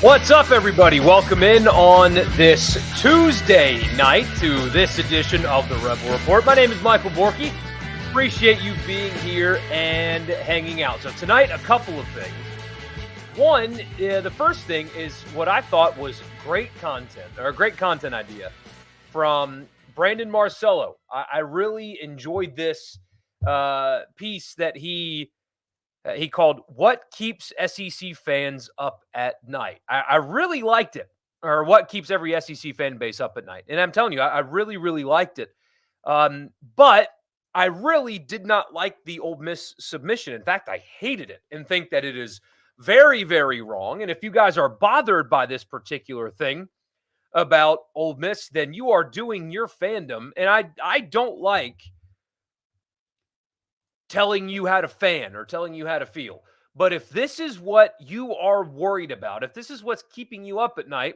What's up, everybody? Welcome in on this Tuesday night to this edition of the Rebel Report. My name is Michael Borky. Appreciate you being here and hanging out. So tonight, a couple of things. One, the first thing is what I thought was great content, or a great content idea from Brandon Marcello. I really enjoyed this piece that he called "What Keeps SEC Fans Up at Night." I really liked it, or what keeps every SEC fan base up at night. And I'm telling you, I really, really liked it. But I really did not like the Ole Miss submission. In fact, I hated it and think that it is very, very wrong. And if you guys are bothered by this particular thing about Ole Miss, then you are doing your fandom. And I don't like telling you how to fan or telling you how to feel. But if this is what you are worried about, if this is what's keeping you up at night,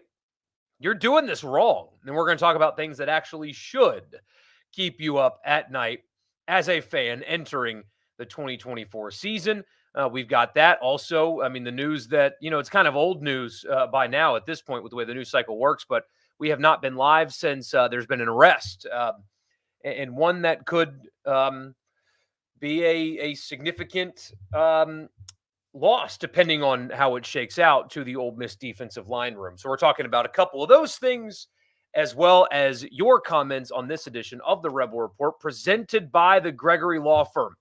you're doing this wrong. And we're going to talk about things that actually should keep you up at night as a fan entering the 2024 season. We've got that also. I mean, the news that, it's kind of old news by now at this point with the way the news cycle works, but we have not been live since there's been an arrest and one that could be a significant loss, depending on how it shakes out, to the Ole Miss defensive line room. So we're talking about a couple of those things, as well as your comments on this edition of the Rebel Report, presented by the Gregory Law Firm.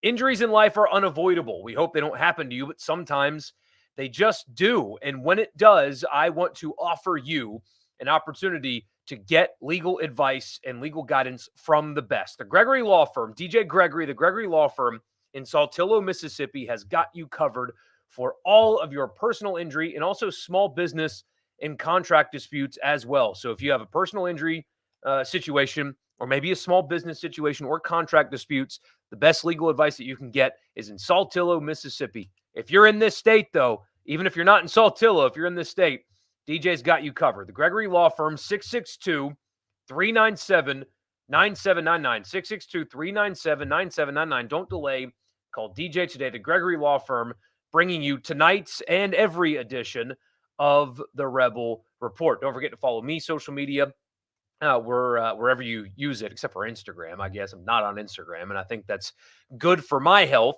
Injuries in life are unavoidable. We hope they don't happen to you, but sometimes they just do. And when it does, I want to offer you an opportunity to get legal advice and legal guidance from the best. The Gregory Law Firm, DJ Gregory, the Gregory Law Firm in Saltillo, Mississippi, has got you covered for all of your personal injury and also small business and contract disputes as well. So if you have a personal injury situation, or maybe a small business situation or contract disputes, the best legal advice that you can get is in Saltillo, Mississippi. If you're in this state, though, even if you're not in Saltillo, if you're in this state, DJ's got you covered. The Gregory Law Firm, 662-397-9799. 662-397-9799. Don't delay. Call DJ today. The Gregory Law Firm, bringing you tonight's and every edition of the Rebel Report. Don't forget to follow me, social media, wherever you use it, except for Instagram. I guess I'm not on Instagram, and I think that's good for my health.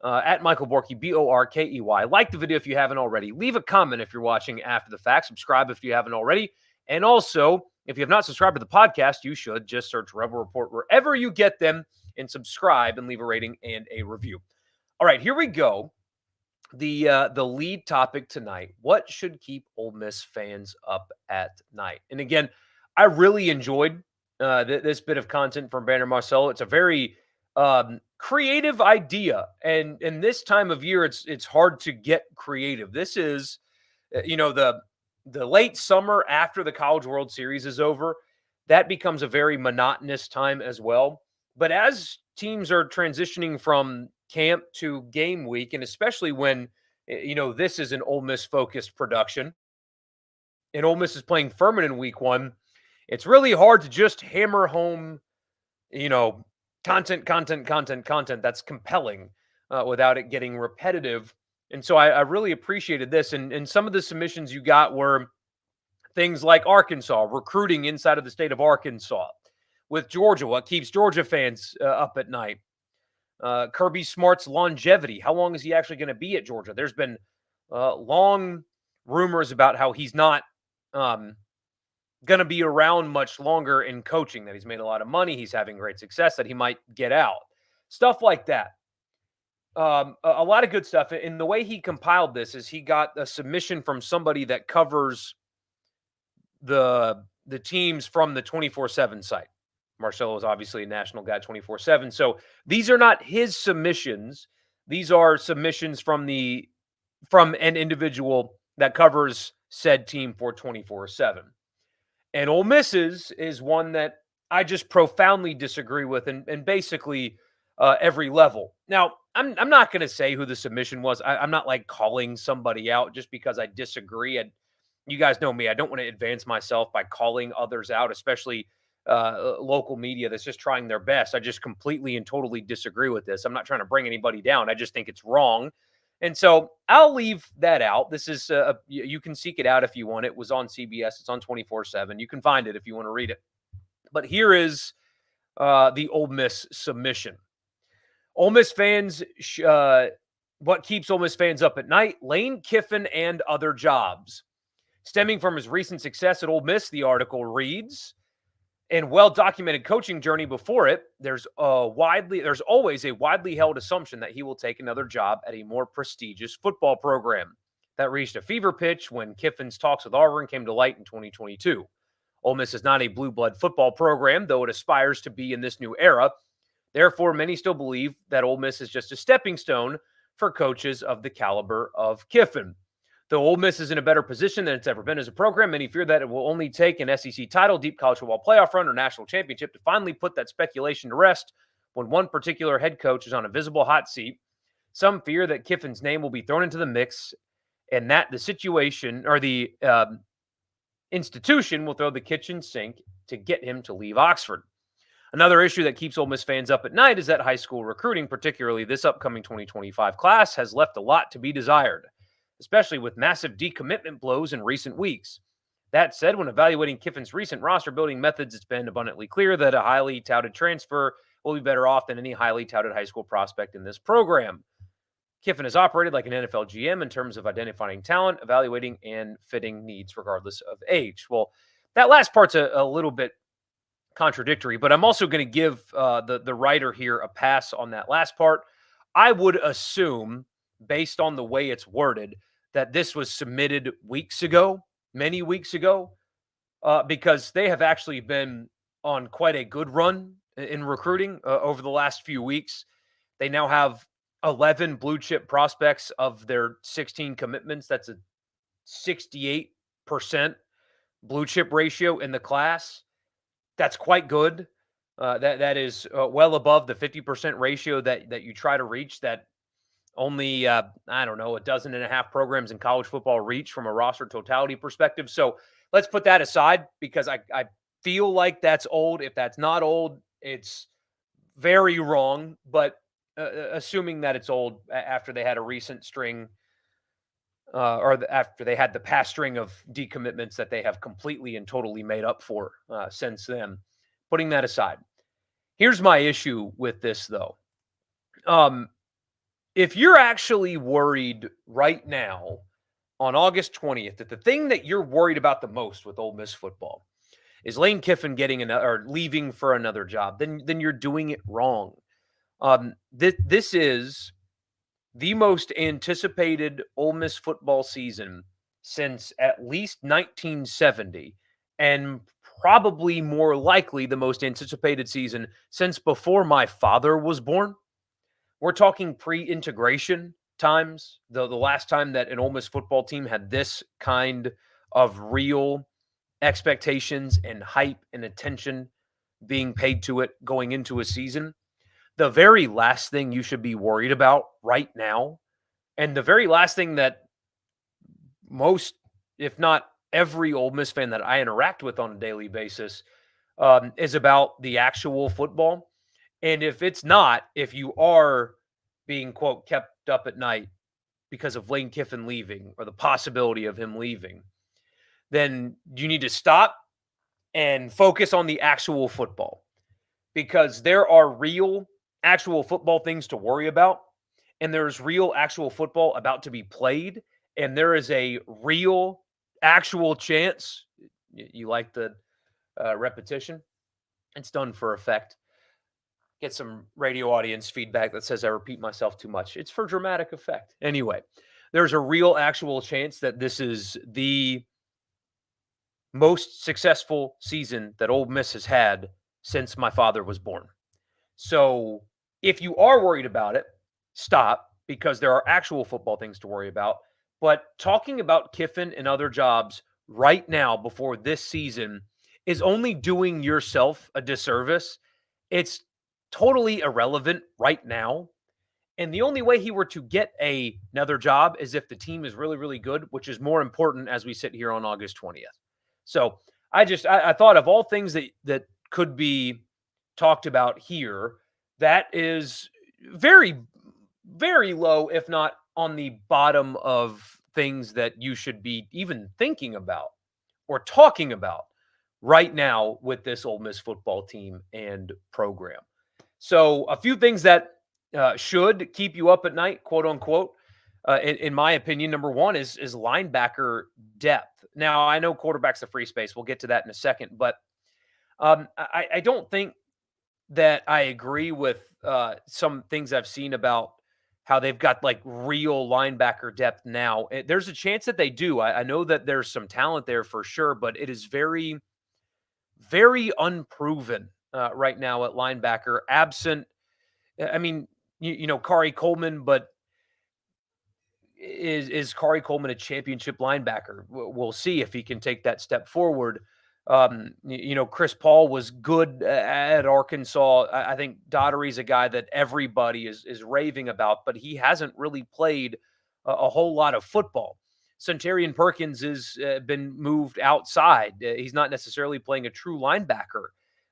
At Michael Borky, Borkey. Like the video if you haven't already. Leave a comment if you're watching after the fact. Subscribe if you haven't already. And also, if you have not subscribed to the podcast, you should just search Rebel Report wherever you get them and subscribe and leave a rating and a review. All right, here we go. The lead topic tonight: what should keep Ole Miss fans up at night? And again, I really enjoyed this bit of content from Brandon Marcello. It's a very creative idea, and this time of year, it's hard to get creative. This is, the late summer after the College World Series is over. That becomes a very monotonous time as well. But as teams are transitioning from camp to game week, and especially when this is an Ole Miss focused production, and Ole Miss is playing Furman in week one, it's really hard to just hammer home, content that's compelling without it getting repetitive. And so I really appreciated this. And some of the submissions you got were things like Arkansas, recruiting inside of the state of Arkansas. With Georgia, what keeps Georgia fans up at night? Kirby Smart's longevity. How long is he actually going to be at Georgia? There's been long rumors about how he's not going to be around much longer in coaching, that he's made a lot of money, he's having great success, that he might get out. Stuff like that. A lot of good stuff. And the way he compiled this is he got a submission from somebody that covers the teams from the 24/7 site. Marcello is obviously a national guy, 24/7. So these are not his submissions. These are submissions from an individual that covers said team for 24/7. And Ole Miss's is one that I just profoundly disagree with, and basically every level. Now, I'm not going to say who the submission was. I'm not like calling somebody out just because I disagree. And you guys know me. I don't want to advance myself by calling others out, especially local media that's just trying their best. I just completely and totally disagree with this. I'm not trying to bring anybody down. I just think it's wrong. And so I'll leave that out. This is, you can seek it out if you want. It was on CBS. It's on 24/7. You can find it if you want to read it. But here is the Ole Miss submission. Ole Miss fans, what keeps Ole Miss fans up at night? Lane Kiffin and other jobs. Stemming from his recent success at Ole Miss, the article reads, and well-documented coaching journey before it, there's always a widely held assumption that he will take another job at a more prestigious football program. That reached a fever pitch when Kiffin's talks with Auburn came to light in 2022. Ole Miss is not a blue blood football program, though it aspires to be in this new era. Therefore, many still believe that Ole Miss is just a stepping stone for coaches of the caliber of Kiffin. Though Ole Miss is in a better position than it's ever been as a program, many fear that it will only take an SEC title, deep college football playoff run, or national championship to finally put that speculation to rest when one particular head coach is on a visible hot seat. Some fear that Kiffin's name will be thrown into the mix and that the situation or the institution will throw the kitchen sink to get him to leave Oxford. Another issue that keeps Ole Miss fans up at night is that high school recruiting, particularly this upcoming 2025 class, has left a lot to be desired, especially with massive decommitment blows in recent weeks. That said, when evaluating Kiffin's recent roster building methods, it's been abundantly clear that a highly touted transfer will be better off than any highly touted high school prospect in this program. Kiffin has operated like an NFL GM in terms of identifying talent, evaluating, and fitting needs regardless of age. Well, that last part's a little bit contradictory, but I'm also going to give the writer here a pass on that last part. I would assume, based on the way it's worded, that this was submitted weeks ago, many weeks ago, because they have actually been on quite a good run in recruiting over the last few weeks. They now have 11 blue chip prospects of their 16 commitments. That's a 68% blue chip ratio in the class. That's quite good. That is well above the 50% ratio that you try to reach, that only, I don't know, a dozen and a half programs in college football reach from a roster totality perspective. So let's put that aside because I feel like that's old. If that's not old, it's very wrong. But assuming that it's old after they had a recent string after they had the past string of decommitments that they have completely and totally made up for since then. Putting that aside, here's my issue with this, though. If you're actually worried right now on August 20th that the thing that you're worried about the most with Ole Miss football is Lane Kiffin getting or leaving for another job, then you're doing it wrong. This is the most anticipated Ole Miss football season since at least 1970, and probably more likely the most anticipated season since before my father was born. We're talking pre-integration times, the last time that an Ole Miss football team had this kind of real expectations and hype and attention being paid to it going into a season. The very last thing you should be worried about right now, and the very last thing that most, if not every Ole Miss fan that I interact with on a daily basis is about the actual football. And if you are being, quote, kept up at night because of Lane Kiffin leaving or the possibility of him leaving, then you need to stop and focus on the actual football, because there are real actual football things to worry about, and there's real actual football about to be played, and there is a real actual chance. You like the repetition? It's done for effect. Get some radio audience feedback that says I repeat myself too much. It's for dramatic effect. Anyway, there's a real actual chance that this is the most successful season that Ole Miss has had since my father was born. So if you are worried about it, stop, because there are actual football things to worry about. But talking about Kiffin and other jobs right now before this season is only doing yourself a disservice. It's totally irrelevant right now. And the only way he were to get another job is if the team is really, really good, which is more important as we sit here on August 20th. So I thought of all things that could be talked about here, that is very, very low, if not on the bottom of things that you should be even thinking about or talking about right now with this Ole Miss football team and program. So, a few things that should keep you up at night, quote unquote. In my opinion, number one is linebacker depth. Now, I know quarterback's a free space. We'll get to that in a second, but I don't think that I agree with some things I've seen about how they've got like real linebacker depth now. There's a chance that they do. I know that there's some talent there for sure, but it is very, very unproven right now at linebacker. Absent, I mean, Kari Coleman, but is Kari Coleman a championship linebacker? We'll see if he can take that step forward. Chris Paul was good at Arkansas. I think Daughtery's a guy that everybody is raving about, but he hasn't really played a whole lot of football. Centurion Perkins has been moved outside. He's not necessarily playing a true linebacker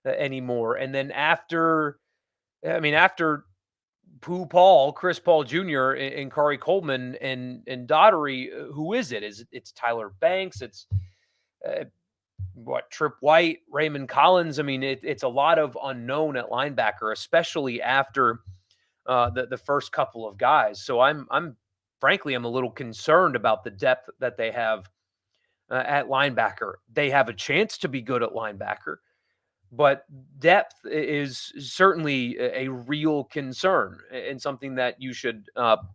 anymore. And then after Chris Paul Jr. and Kari Coleman and Daughtery, who is it? It's Tyler Banks? It's uh, Trip White, Raymond Collins. I mean, it's a lot of unknown at linebacker, especially after the first couple of guys. So I'm frankly I'm a little concerned about the depth that they have at linebacker. They have a chance to be good at linebacker, but depth is certainly a real concern and something that you should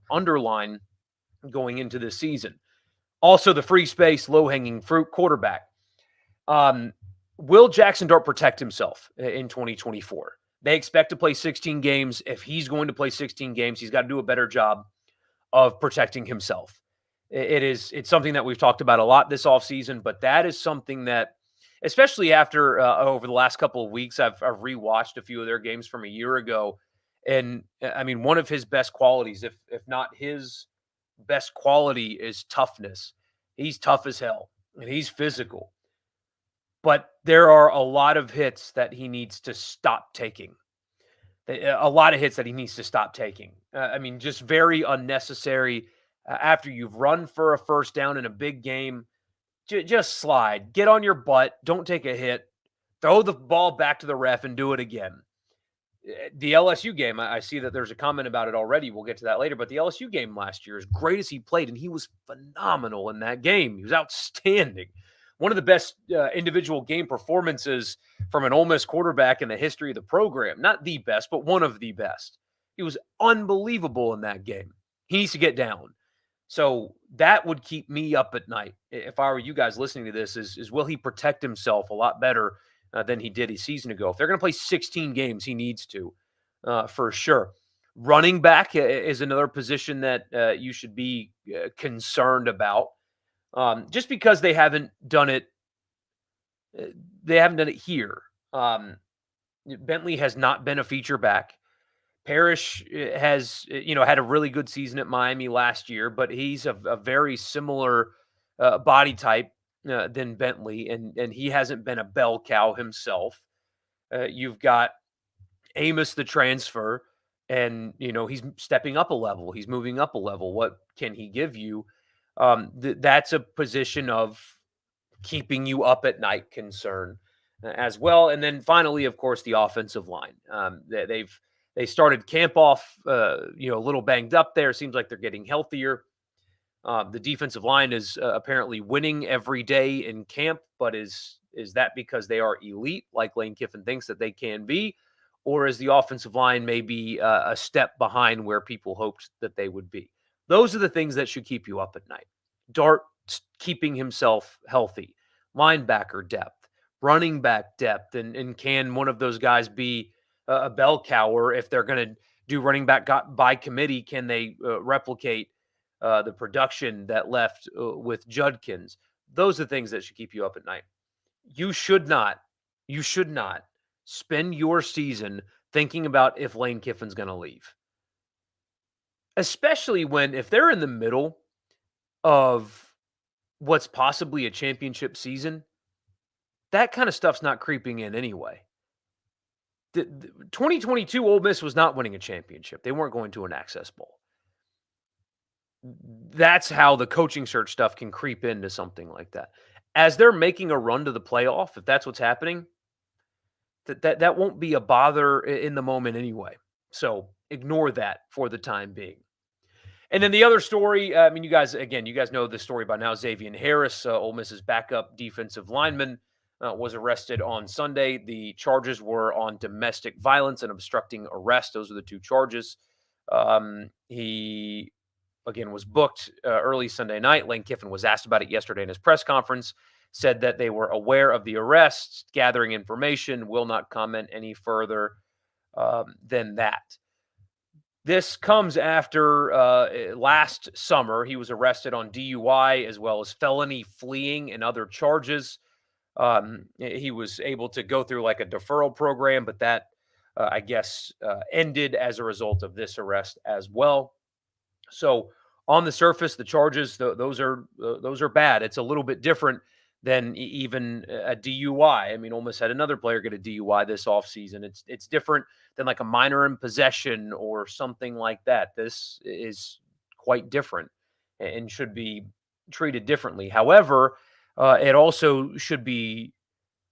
underline going into this season. Also, the free space, low hanging fruit quarterback. Um, will Jackson Dart protect himself in 2024? They expect to play 16 games. If he's going to play 16 games, he's got to do a better job of protecting himself. It's something that we've talked about a lot this offseason, but that is something that, especially after over the last couple of weeks, I've rewatched a few of their games from a year ago. And I mean, one of his best qualities, if not his best quality, is toughness. He's tough as hell and he's physical. But there are a lot of hits that he needs to stop taking. A lot of hits that he needs to stop taking. I mean, just very unnecessary. After you've run for a first down in a big game, just slide, get on your butt, don't take a hit, throw the ball back to the ref and do it again. The LSU game, I see that there's a comment about it already. We'll get to that later. But the LSU game last year, as great as he played, and he was phenomenal in that game. He was outstanding. One of the best individual game performances from an Ole Miss quarterback in the history of the program. Not the best, but one of the best. He was unbelievable in that game. He needs to get down. So that would keep me up at night if I were you guys listening to this. Is will he protect himself a lot better than he did a season ago? If they're going to play 16 games, he needs to for sure. Running back is another position that you should be concerned about, just because they haven't done it. They haven't done it here. Bentley has not been a feature back. Parrish has, had a really good season at Miami last year, but he's a very similar body type than Bentley, and he hasn't been a bell cow himself. You've got Amos, the transfer, and he's stepping up a level. He's moving up a level. What can he give you? That's a position of keeping you up at night concern as well. And then finally, of course, the offensive line. They started camp off, a little banged up there. Seems like they're getting healthier. The defensive line is apparently winning every day in camp, but is that because they are elite, like Lane Kiffin thinks that they can be, or is the offensive line maybe a step behind where people hoped that they would be? Those are the things that should keep you up at night. Dart keeping himself healthy, linebacker depth, running back depth, and can one of those guys be a bell cow? Or if they're going to do running back by committee, can they replicate the production that left with Judkins? Those are things that should keep you up at night. You should not spend your season thinking about if Lane Kiffin's going to leave. Especially if they're in the middle of what's possibly a championship season, that kind of stuff's not creeping in anyway. The 2022 Ole Miss was not winning a championship. They weren't going to an Access Bowl. That's how the coaching search stuff can creep into something like that. As they're making a run to the playoff, if that's what's happening, that won't be a bother in the moment anyway. So ignore that for the time being. And then the other story, I mean, you guys know this story by now. Xavier Harris, Ole Miss's backup defensive lineman, was arrested on Sunday. The charges were on domestic violence and obstructing arrest. Those are the two charges. He again was booked early Sunday night. Lane Kiffin was asked about it yesterday in his press conference. Said that they were aware of the arrests, gathering information, will not comment any further than that. This comes after last summer he was arrested on DUI as well as felony fleeing and other charges. He was able to go through like a deferral program, but that I guess ended as a result of this arrest as well. So on the surface, the charges those are bad. It's a little bit different than even a DUI. I mean, Ole Miss had another player get a DUI this offseason. It's different than like a minor in possession or something like that. This is quite different and should be treated differently. However, it also should be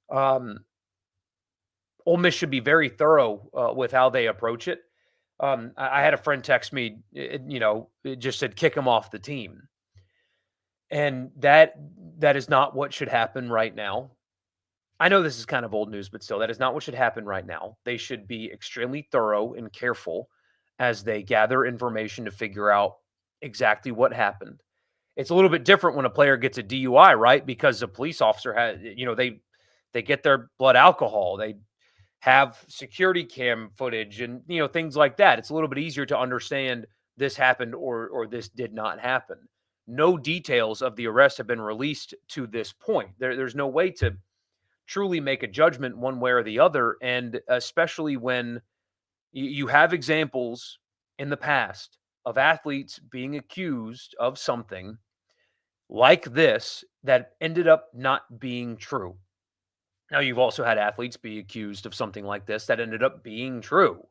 Ole Miss should be very thorough with how they approach it. I had a friend text me, it just said kick him off the team. And that is not what should happen right now. I know this is kind of old news, but still, that is not what should happen right now. They should be extremely thorough and careful as they gather information to figure out exactly what happened. It's a little bit different when a player gets a DUI, right? Because a police officer has, they get their blood alcohol, they have security cam footage and things like that. It's a little bit easier to understand this happened or this did not happen. No details of the arrest have been released to this point. There's no way to truly make a judgment one way or the other, and especially when you have examples in the past of athletes being accused of something like this that ended up not being true. Now, you've also had athletes be accused of something like this that ended up being true.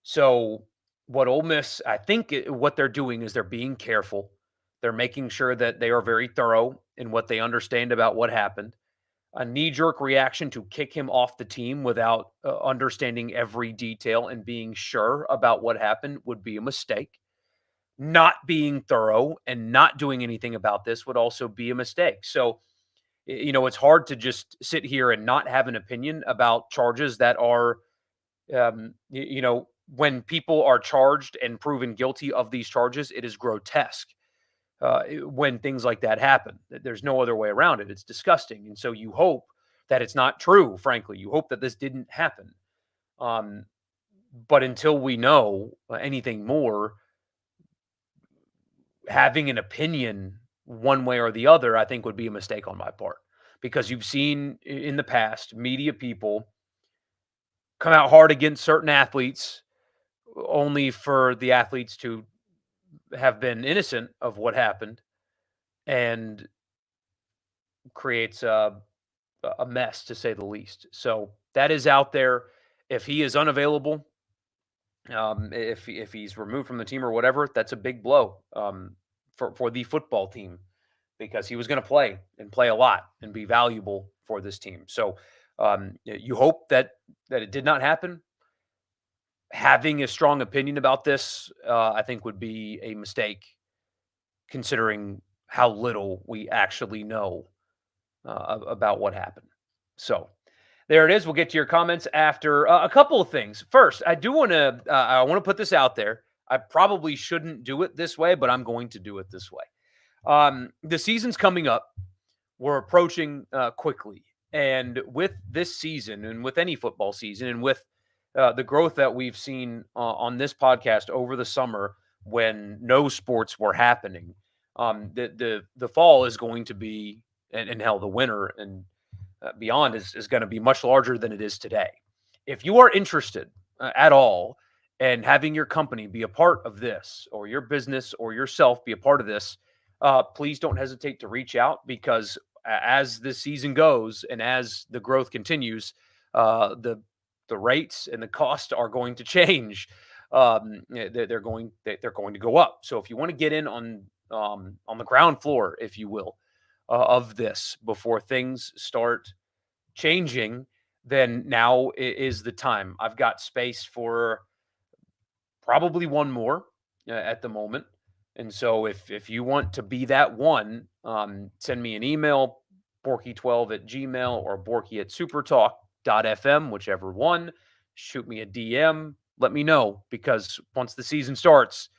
So, what Ole Miss, I think what they're doing is they're being careful. They're making sure that they are very thorough in what they understand about what happened. A knee jerk reaction to kick him off the team without understanding every detail and being sure about what happened would be a mistake. Not being thorough and not doing anything about this would also be a mistake. So, it's hard to just sit here and not have an opinion about charges that are, when people are charged and proven guilty of these charges, it is grotesque when things like that happen. There's no other way around it. It's disgusting. And so you hope that it's not true, frankly. You hope that this didn't happen. But until we know anything more, having an opinion one way or the other, I think would be a mistake on my part, because you've seen in the past media people come out hard against certain athletes only for the athletes to have been innocent of what happened, and creates a mess to say the least. So that is out there. If he is unavailable, if he's removed from the team or whatever, that's a big blow for the football team, because he was going to play and play a lot and be valuable for this team. So you hope that it did not happen. Having a strong opinion about this, I think, would be a mistake, considering how little we actually know about what happened. So there it is. We'll get to your comments after a couple of things. First, I want to put this out there. I probably shouldn't do it this way, but I'm going to do it this way. The season's coming up. We're approaching quickly. And with this season and with any football season and with the growth that we've seen on this podcast over the summer when no sports were happening, the fall is going to be, and hell, the winter and beyond is going to be much larger than it is today. If you are interested at all in having your company be a part of this, or your business or yourself be a part of this, please don't hesitate to reach out, because as the season goes and as the growth continues, the rates and the cost are going to change. They're going to go up. So if you want to get in on the ground floor, if you will, of this before things start changing, then now is the time. I've got space for probably one more at the moment. And so if you want to be that one, send me an email, borky12 at gmail or borky at supertalk.fm, whichever one. Shoot me a DM. Let me know, because once the season starts,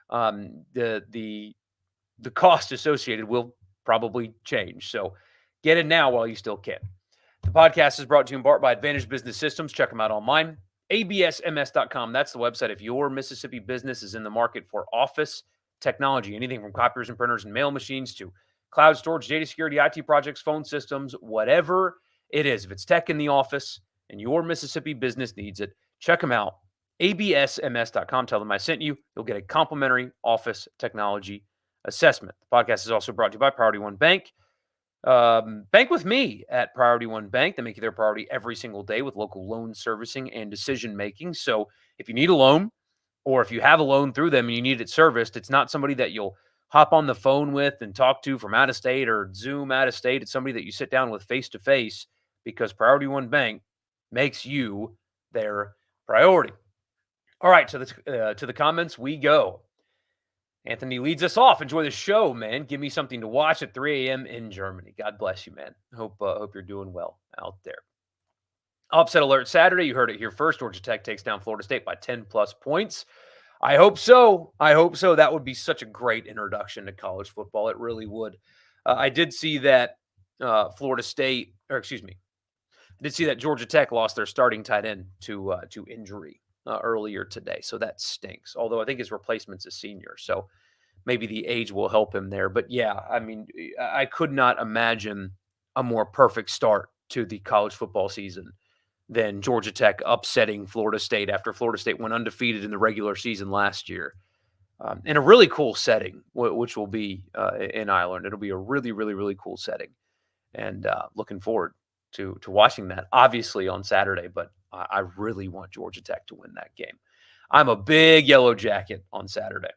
the cost associated will probably change. So get in now while you still can. The podcast is brought to you in part by Advantage Business Systems. Check them out online. absms.com. That's the website. If your Mississippi business is in the market for office technology, anything from copiers and printers and mail machines to cloud storage, data security, IT projects, phone systems, whatever it is, if it's tech in the office and your Mississippi business needs it, check them out. absms.com. Tell them I sent you. You'll get a complimentary office technology assessment. The podcast is also brought to you by Priority One Bank. Bank with me at Priority One Bank. They make you their priority every single day with local loan servicing and decision making. So if you need a loan, or if you have a loan through them and you need it serviced, it's not somebody that you'll hop on the phone with and talk to from out of state or Zoom out of state. It's somebody that you sit down with face to face, because Priority One Bank makes you their priority. All right, to the comments we go. Anthony leads us off. Enjoy the show, man. Give me something to watch at 3 a.m. in Germany. God bless you, man. Hope you're doing well out there. Upset alert Saturday. You heard it here first. Georgia Tech takes down Florida State by 10 plus points. I hope so. I hope so. That would be such a great introduction to college football. It really would. I did see that Florida State, or excuse me, I did see that Georgia Tech lost their starting tight end to injury earlier today. So that stinks. Although I think his replacement's a senior. So maybe the age will help him there. But yeah, I mean, I could not imagine a more perfect start to the college football season than Georgia Tech upsetting Florida State after Florida State went undefeated in the regular season last year. In a really cool setting, which will be in Ireland. It'll be a really, really, really cool setting. And looking forward to watching that, obviously on Saturday, but I really want Georgia Tech to win that game. I'm a big Yellow Jacket on Saturday.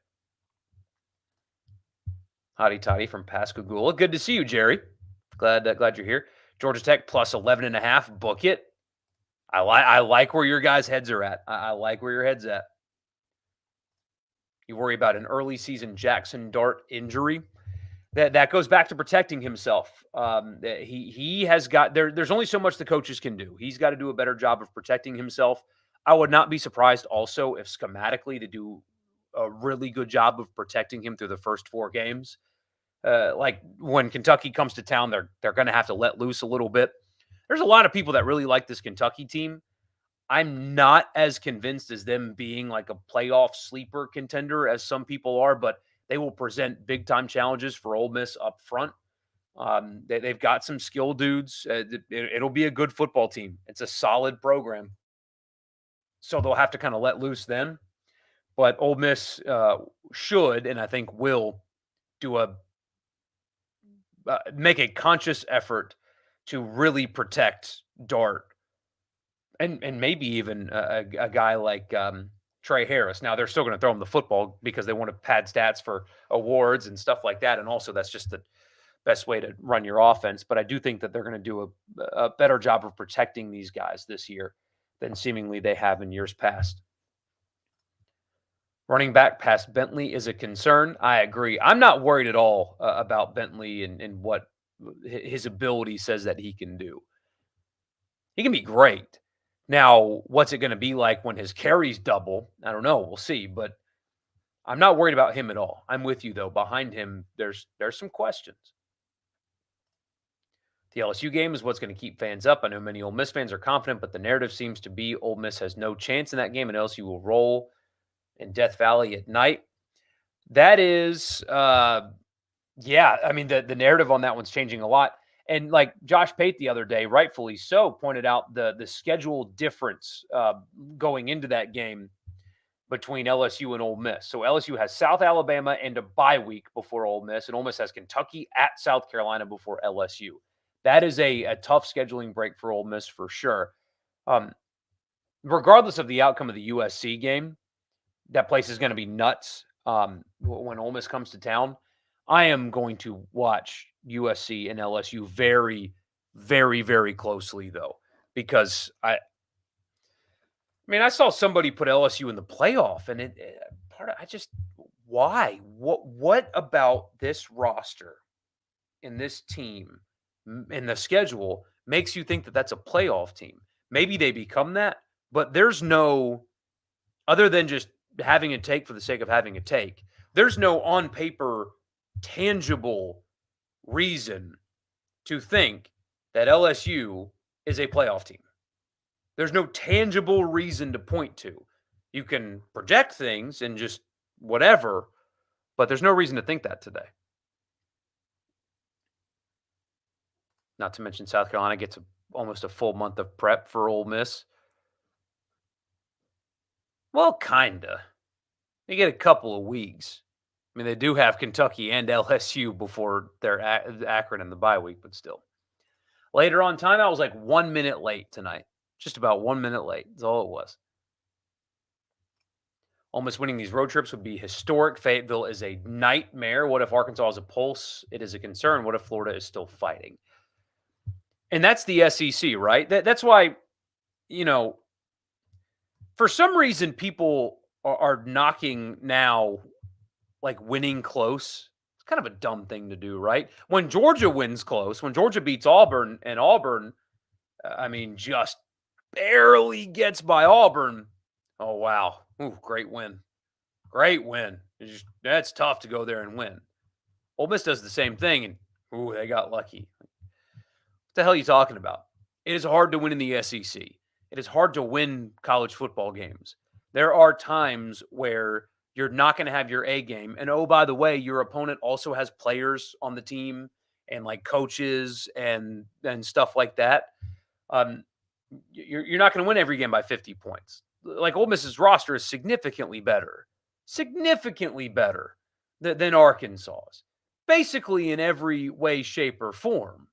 Hotty toddy from Pascagoula. Good to see you, Jerry. Glad you're here. Georgia Tech plus 11.5. Book it. I like where your guys' heads are at. I like where your head's at. You worry about an early season Jackson Dart injury. That goes back to protecting himself. He has got there's only so much the coaches can do. He's got to do a better job of protecting himself. I would not be surprised also if schematically to do a really good job of protecting him through the first 4 games. Like when Kentucky comes to town, they're going to have to let loose a little bit. There's a lot of people that really like this Kentucky team. I'm not as convinced as them being like a playoff sleeper contender as some people are, but they will present big time challenges for Ole Miss up front. They've got some skill dudes. It'll be a good football team. It's a solid program. So they'll have to kind of let loose then. But Ole Miss should, and I think will, do make a conscious effort to really protect Dart, and maybe even a guy like Trey Harris. Now they're still going to throw him the football because they want to pad stats for awards and stuff like that, and also that's just the best way to run your offense. But I do think that they're going to do a better job of protecting these guys this year than seemingly they have in years past. Running back past Bentley is a concern. I agree. I'm not worried at all about Bentley and what his ability says that he can do. He can be great. Now, what's it going to be like when his carries double? I don't know. We'll see. But I'm not worried about him at all. I'm with you, though. Behind him, there's some questions. The LSU game is what's going to keep fans up. I know many Ole Miss fans are confident, but the narrative seems to be Ole Miss has no chance in that game, and LSU will roll in Death Valley at night. That is, yeah, I mean, the narrative on that one's changing a lot. And like Josh Pate the other day, rightfully so, pointed out the schedule difference going into that game between LSU and Ole Miss. So LSU has South Alabama and a bye week before Ole Miss, and Ole Miss has Kentucky at South Carolina before LSU. That is a tough scheduling break for Ole Miss for sure. Regardless of the outcome of the USC game, That place is going to be nuts. When Ole Miss comes to town, I am going to watch USC and LSU very, very, very closely though, because I saw somebody put LSU in the playoff, and part of I just why what about this roster and this team and the schedule makes you think that that's a playoff team? Maybe they become that, but there's no other than just having a take for the sake of having a take. There's no on paper tangible reason to think that LSU is a playoff team. There's no tangible reason to point to. You can project things and just whatever, but there's no reason to think that today. Not to mention South Carolina gets almost a full month of prep for Ole Miss. Well, kinda. They get a couple of weeks. I mean, they do have Kentucky and LSU before their Akron and the bye week, but still. Later on time, I was like 1 minute late tonight. Just about 1 minute late. That's all it was. Ole Miss winning these road trips would be historic. Fayetteville is a nightmare. What if Arkansas has a pulse? It is a concern. What if Florida is still fighting? And that's the SEC, right? That's why, you know, for some reason, people are knocking now, like winning close. It's kind of a dumb thing to do, right? When Georgia wins close, when Georgia beats Auburn and Auburn, just barely gets by Auburn. Oh, wow. Ooh, great win. Great win. That's tough to go there and win. Ole Miss does the same thing, and ooh, they got lucky. What the hell are you talking about? It is hard to win in the SEC. It is hard to win college football games. There are times where you're not going to have your A game. And oh, by the way, your opponent also has players on the team and like coaches and stuff like that. You're not going to win every game by 50 points. Like Ole Miss's roster is significantly better than Arkansas's, basically in every way, shape, or form.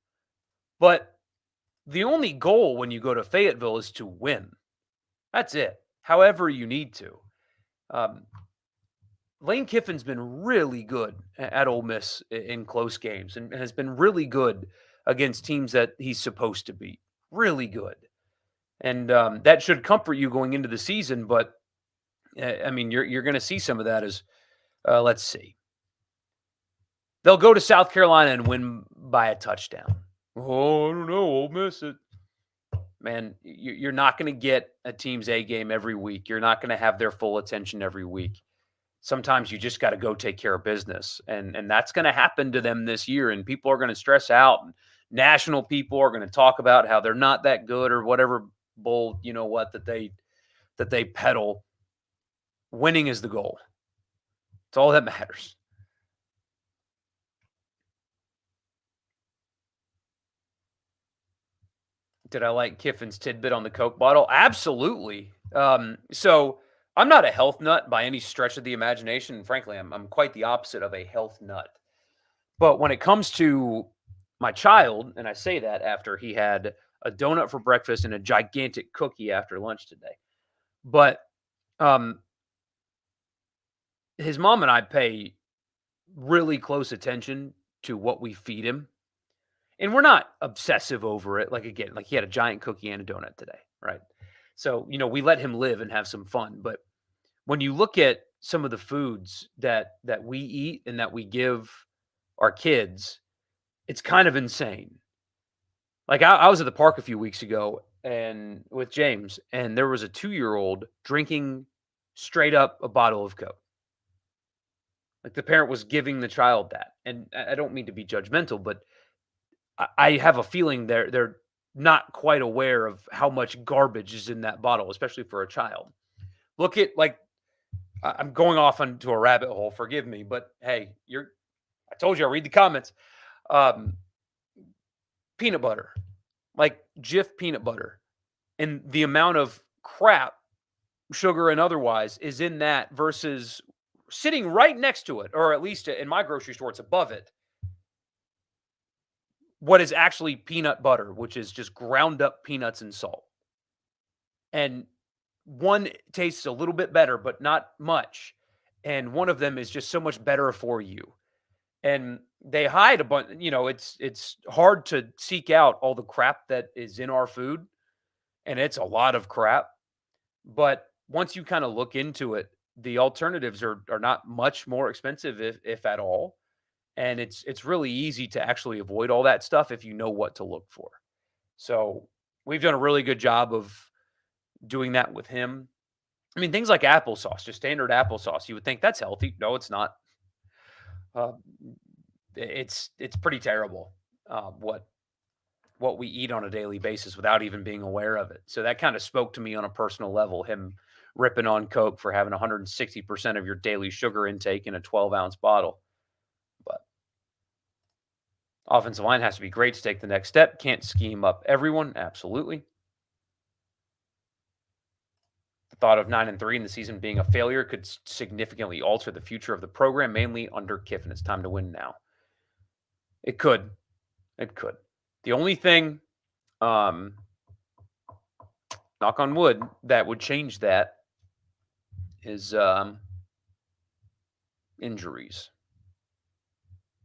But the only goal when you go to Fayetteville is to win. That's it. However you need to. Lane Kiffin's been really good at Ole Miss in close games and has been really good against teams that he's supposed to beat. Really good. And that should comfort you going into the season. But, you're going to see some of that as, let's see. They'll go to South Carolina and win by a touchdown. Oh, I don't know. Ole Miss. Man, you're not going to get a team's A game every week. You're not going to have their full attention every week. Sometimes you just got to go take care of business. And that's going to happen to them this year. And people are going to stress out. And national people are going to talk about how they're not that good or whatever bull, that they peddle. Winning is the goal. It's all that matters. Did I like Kiffin's tidbit on the Coke bottle? Absolutely. So I'm not a health nut by any stretch of the imagination. And frankly, I'm quite the opposite of a health nut. But when it comes to my child, and I say that after he had a donut for breakfast and a gigantic cookie after lunch today. But his mom and I pay really close attention to what we feed him. And we're not obsessive over it. Like, again, like he had a giant cookie and a donut today, right? So, we let him live and have some fun. But when you look at some of the foods that we eat and that we give our kids, it's kind of insane. Like I was at the park a few weeks ago and with James, and there was a 2-year-old drinking straight up a bottle of Coke. Like the parent was giving the child that. And I don't mean to be judgmental, but I have a feeling they're not quite aware of how much garbage is in that bottle, especially for a child. Look at I'm going off into a rabbit hole. Forgive me, but hey, I told you I read the comments. Peanut butter, like Jif peanut butter, and the amount of crap, sugar and otherwise, is in that versus sitting right next to it, or at least in my grocery store, it's above it. What is actually peanut butter, which is just ground up peanuts and salt. And one tastes a little bit better, but not much. And one of them is just so much better for you. And they hide a bunch, it's hard to seek out all the crap that is in our food. And it's a lot of crap. But once you kind of look into it, the alternatives are not much more expensive if at all. And it's really easy to actually avoid all that stuff if you know what to look for. So we've done a really good job of doing that with him. I mean, things like applesauce, just standard applesauce, you would think that's healthy. No, it's not. Uh, it's pretty terrible what we eat on a daily basis without even being aware of it. So that kind of spoke to me on a personal level. Him ripping on Coke for having 160% of your daily sugar intake in a 12-ounce bottle. But offensive line has to be great to take the next step. Can't scheme up everyone. Absolutely. The thought of 9-3 in the season being a failure could significantly alter the future of the program, mainly under Kiffin. It's time to win now. It could. It could. The only thing, knock on wood, that would change that is injuries.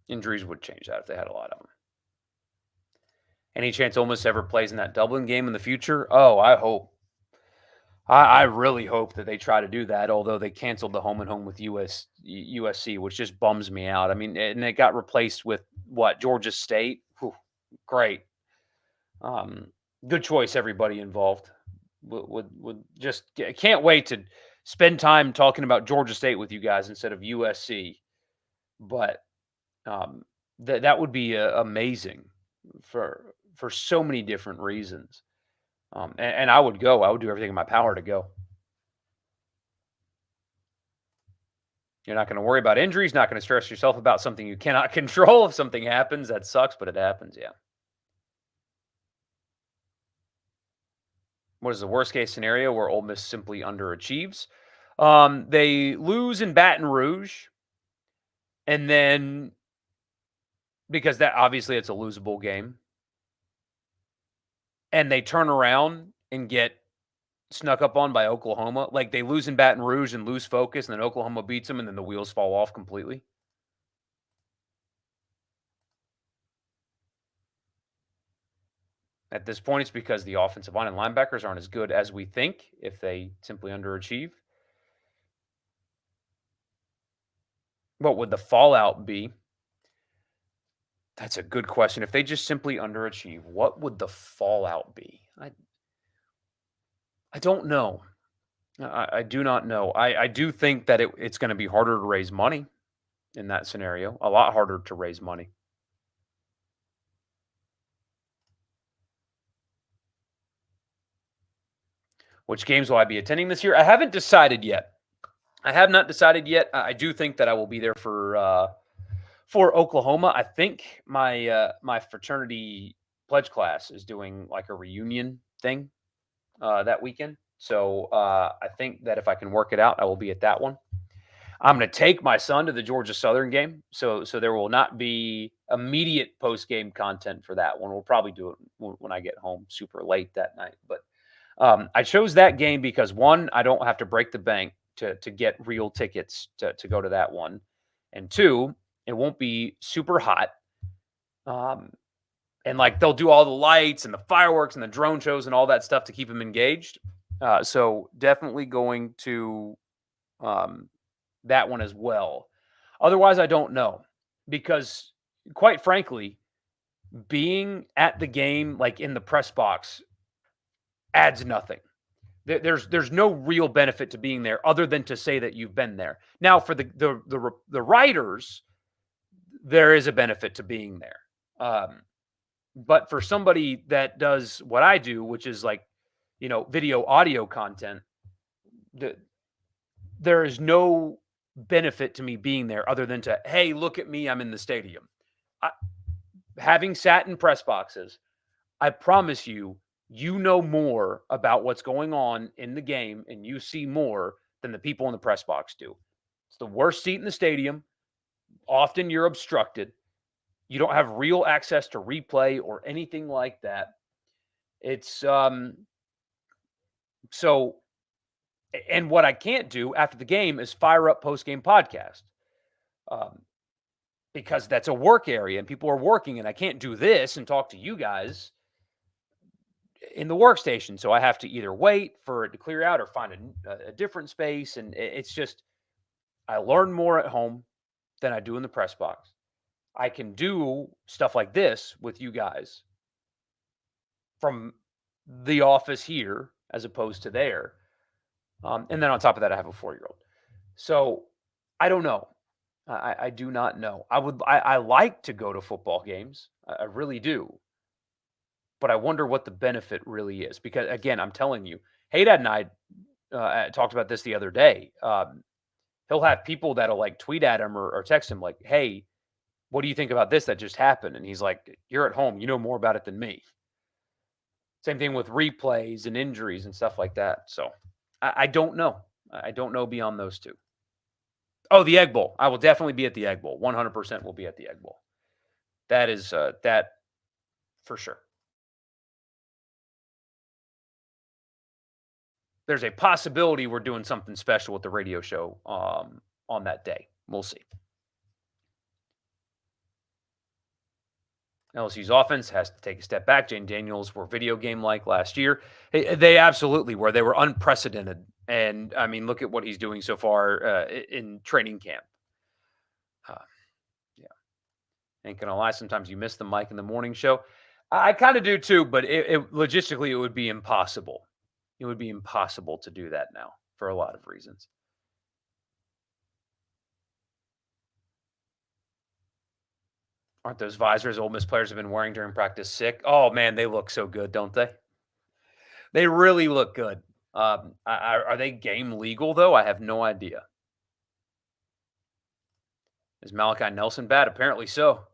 Injuries would change that if they had a lot of them. Any chance Ole Miss ever plays in that Dublin game in the future? Oh, I hope. I really hope that they try to do that, although they canceled the home and home with USC, which just bums me out. I mean, and it got replaced with what? Georgia State? Whew, great. Good choice, everybody involved. Would just can't wait to spend time talking about Georgia State with you guys instead of USC. But that would be amazing for so many different reasons. And I would go. I would do everything in my power to go. You're not going to worry about injuries, not going to stress yourself about something you cannot control. If something happens, that sucks, but it happens, yeah. What is the worst case scenario where Ole Miss simply underachieves? They lose in Baton Rouge, and then because that obviously it's a losable game, and they turn around and get snuck up on by Oklahoma. Like they lose in Baton Rouge and lose focus, and then Oklahoma beats them, and then the wheels fall off completely. At this point, it's because the offensive line and linebackers aren't as good as we think if they simply underachieve. What would the fallout be? That's a good question. If they just simply underachieve, what would the fallout be? I don't know. I do not know. I do think that it's going to be harder to raise money in that scenario, a lot harder to raise money. Which games will I be attending this year? I haven't decided yet. I have not decided yet. I do think that I will be there for Oklahoma. I think my fraternity pledge class is doing like a reunion thing that weekend. So I think that if I can work it out, I will be at that one. I'm going to take my son to the Georgia Southern game, so there will not be immediate post game content for that one. We'll probably do it when I get home super late that night. But I chose that game because one, I don't have to break the bank to get real tickets to go to that one, and two, it won't be super hot. And like they'll do all the lights and the fireworks and the drone shows and all that stuff to keep them engaged. So definitely going to that one as well. Otherwise, I don't know because, quite frankly, being at the game, like in the press box, adds nothing. There's no real benefit to being there other than to say that you've been there. Now, for the writers, there is a benefit to being there. But for somebody that does what I do, which is like, video, audio content, there is no benefit to me being there other than to, hey, look at me, I'm in the stadium. Having sat in press boxes, I promise you, you know more about what's going on in the game and you see more than the people in the press box do. It's the worst seat in the stadium. Often you're obstructed. You don't have real access to replay or anything like that. It's so And what I can't do after the game is fire up post-game podcast. Um, because that's a work area and people are working, and I can't do this and talk to you guys in the workstation. So I have to either wait for it to clear out or find a different space. And it's just, I learn more at home than I do in the press box. I can do stuff like this with you guys from the office here as opposed to there. And then on top of that, I have a 4-year-old. So I don't know. I do not know. I like to go to football games. I really do. But I wonder what the benefit really is. Because again, I'm telling you, Hey Dad and I talked about this the other day. He'll have people that'll like tweet at him or text him like, "Hey, what do you think about this that just happened?" And he's like, "You're at home. You know more about it than me." Same thing with replays and injuries and stuff like that. So I don't know. I don't know beyond those two. Oh, the Egg Bowl. I will definitely be at the Egg Bowl. 100% will be at the Egg Bowl. That is that for sure. There's a possibility we're doing something special with the radio show on that day. We'll see. LSU's offense has to take a step back. Jane Daniels were video game like last year. They absolutely were. They were unprecedented. And I mean, look at what he's doing so far in training camp. Uh, yeah. Ain't gonna lie. Sometimes you miss the mic in the morning show. I kind of do too, but logistically, it would be impossible. It would be impossible to do that now for a lot of reasons. Aren't those visors Ole Miss players have been wearing during practice sick? Oh man, they look so good, don't they? They really look good. Are they game legal though? I have no idea. Is Malachi Nelson bad? Apparently so.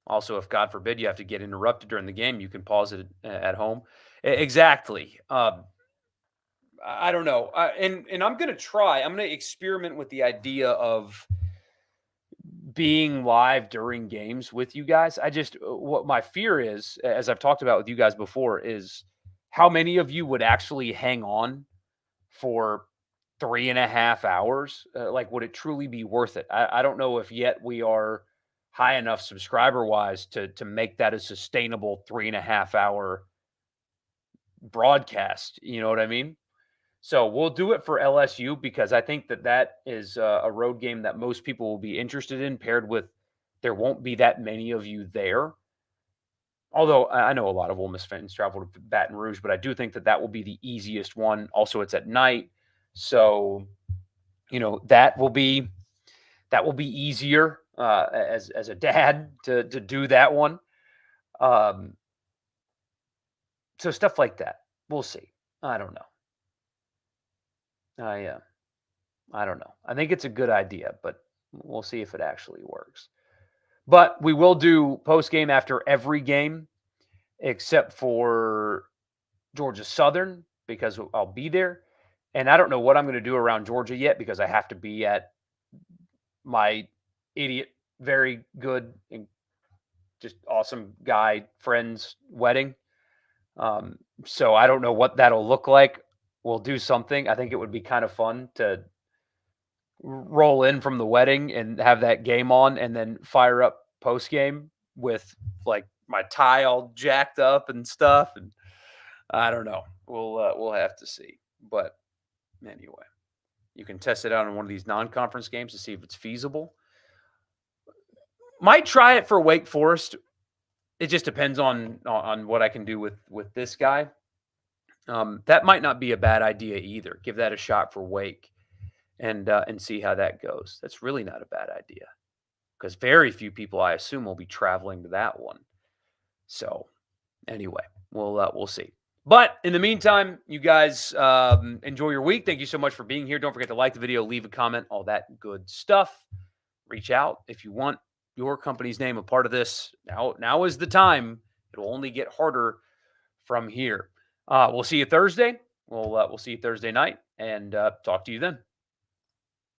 Also, if God forbid you have to get interrupted during the game, you can pause it at home. Exactly. I don't know. And I'm gonna try. I'm gonna experiment with the idea of being live during games with you guys. I just what my fear is, as I've talked about with you guys before, is how many of you would actually hang on for 3.5 hours. Like, would it truly be worth it? I don't know if yet we are high enough subscriber wise to make that a sustainable 3.5 hour broadcast. You know what I mean? So we'll do it for LSU because I think that is a road game that most people will be interested in, paired with there won't be that many of you there. Although I know a lot of Ole Miss fans travel to Baton Rouge, but I do think that will be the easiest one. Also, it's at night, so that will be easier as a dad to do that one. So stuff like that, we'll see. I don't know. I don't know. I think it's a good idea, but we'll see if it actually works. But we will do post game after every game, except for Georgia Southern, because I'll be there. And I don't know what I'm going to do around Georgia yet because I have to be at my idiot, very good, and just awesome guy friend's wedding. So I don't know what that'll look like. We'll do something. I think it would be kind of fun to roll in from the wedding and have that game on and then fire up post game with like my tie all jacked up and stuff. And I don't know. We'll have to see. But anyway, you can test it out in one of these non-conference games to see if it's feasible. Might try it for Wake Forest. It just depends on what I can do with this guy. That might not be a bad idea either. Give that a shot for Wake and see how that goes. That's really not a bad idea because very few people, I assume, will be traveling to that one. So anyway, we'll see. But in the meantime, you guys enjoy your week. Thank you so much for being here. Don't forget to like the video, leave a comment, all that good stuff. Reach out if you want your company's name a part of this. Now is the time. It'll only get harder from here. We'll see you Thursday. We'll see you Thursday night and talk to you then.